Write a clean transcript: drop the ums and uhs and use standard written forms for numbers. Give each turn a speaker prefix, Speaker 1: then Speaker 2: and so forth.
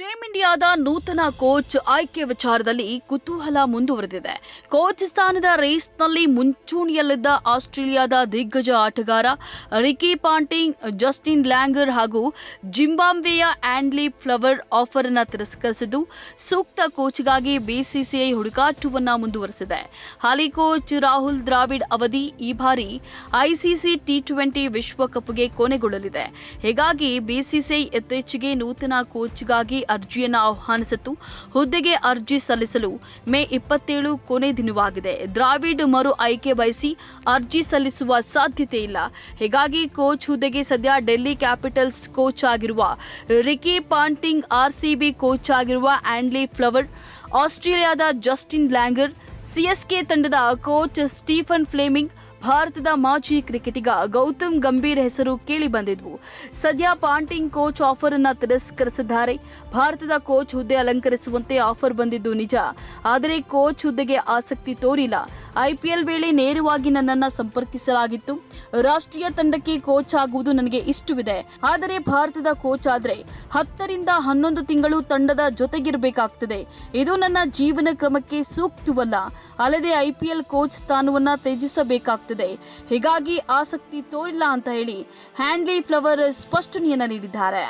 Speaker 1: Team ಇಂಡಿಯಾದ ನೂತನ coach ಆಯ್ಕೆ ವಿಚಾರದಲ್ಲಿ ಕುತೂಹಲ ಮುಂದುವರೆದಿದೆ. ಕೋಚ್ ಸ್ಥಾನದ ರೇಸ್ನಲ್ಲಿ ಮುಂಚೂಣಿಯಲ್ಲಿದ್ದ ಆಸ್ಟ್ರೇಲಿಯಾದ ದಿಗ್ಗಜ ಆಟಗಾರ ರಿಕಿ ಪಾಂಟಿಂಗ್, ಜಸ್ಟಿನ್ ಲ್ಯಾಂಗರ್ ಹಾಗೂ ಜಿಂಬಾಬ್ವೆಯ ಆಂಡ್ಲಿ ಫ್ಲವರ್ ಆಫರ್ ಅನ್ನು ತಿರಸ್ಕರಿಸಿದ್ದು, ಸೂಕ್ತ ಕೋಚ್ಗಾಗಿ ಬಿಸಿಸಿಐ ಹುಡುಕಾಟವನ್ನ ಮುಂದುವರೆಸಿದೆ. ಹಾಲಿ ಕೋಚ್ ರಾಹುಲ್ ದ್ರಾವಿಡ್ ಅವಧಿ ಈ ಬಾರಿ ಐಸಿಸಿ ಟಿ20 ವಿಶ್ವಕಪ್ಗೆ ಕೊನೆಗೊಳ್ಳಲಿದೆ. ಹೀಗಾಗಿ ಬಿಸಿಸಿಐ ಇತ್ತೀಚೆಗೆ ನೂತನ ಕೋಚ್ಗಾಗಿ ಅರ್ಜಿಯನ್ನು ಆಹ್ವಾನಿಸಿತ್ತು. ಹುದ್ದೆಗೆ ಅರ್ಜಿ ಸಲ್ಲಿಸಲು ಮೇ 27 ಕೊನೆ ದಿನವಾಗಿದೆ. ದ್ರಾವಿಡ್ ಮರು ಆಯ್ಕೆ ಬಯಸಿ ಅರ್ಜಿ ಸಲ್ಲಿಸುವ ಸಾಧ್ಯತೆ ಇಲ್ಲ. ಹೀಗಾಗಿ ಕೋಚ್ ಹುದ್ದೆಗೆ ಸದ್ಯ ಡೆಲ್ಲಿ ಕ್ಯಾಪಿಟಲ್ಸ್ ಕೋಚ್ ಆಗಿರುವ ರಿಕಿ ಪಾಂಟಿಂಗ್, ಆರ್ಸಿಬಿ ಕೋಚ್ ಆಗಿರುವ ಆಂಡ್ಲಿ ಫ್ಲವರ್, ಆಸ್ಟ್ರೇಲಿಯಾದ ಜಸ್ಟಿನ್ ಲ್ಯಾಂಗರ್, ಸಿಎಸ್ಕೆ ತಂಡದ ಕೋಚ್ ಸ್ಟೀಫನ್ ಫ್ಲೆಮಿಂಗ್, ಭಾರತದ ಮಾಜಿ ಕ್ರಿಕೆಟಿಗ ಗೌತಮ್ ಗಂಭೀರ್ ಹೆಸರು ಕೇಳಿ ಬಂದಿದ್ವು. ಸದ್ಯ ಪಾಂಟಿಂಗ್ ಕೋಚ್ ಆಫರ್ ಅನ್ನು ತಿರಸ್ಕರಿಸಿದ್ದಾರೆ. ಭಾರತದ ಕೋಚ್ ಹುದ್ದೆ ಅಲಂಕರಿಸುವಂತೆ ಆಫರ್ ಬಂದಿದ್ದು ನಿಜ, ಆದರೆ ಕೋಚ್ ಹುದ್ದೆಗೆ ಆಸಕ್ತಿ ತೋರಿಲ್ಲ. ಐಪಿಎಲ್ ವೇಳೆ ನೇರವಾಗಿ ನನ್ನನ್ನು ಸಂಪರ್ಕಿಸಲಾಗಿತ್ತು. ರಾಷ್ಟ್ರೀಯ ತಂಡಕ್ಕೆ ಕೋಚ್ ಆಗುವುದು ನನಗೆ ಇಷ್ಟವಿದೆ, ಆದರೆ ಭಾರತದ ಕೋಚ್ ಆದರೆ 10 ರಿಂದ 11 ತಿಂಗಳು ತಂಡದ ಜೊತೆಗಿರಬೇಕಾಗ್ತದೆ. ಇದು ನನ್ನ ಜೀವನ ಕ್ರಮಕ್ಕೆ ಸೂಕ್ತವಲ್ಲ. ಅಲ್ಲದೆ ಐಪಿಎಲ್ ಕೋಚ್ ಸ್ಥಾನವನ್ನ ತ್ಯಜಿಸಬೇಕಾಗ್ತದೆ. ಹೀಗಾಗಿ ಆಸಕ್ತಿ ತೋರಿಲ್ಲ ಅಂತ ಹೇಳಿ ಆಂಡ್ಲಿ ಫ್ಲವರ್ ಸ್ಪಷ್ಟನೆಯನ್ನ ನೀಡಿದ್ದಾರೆ.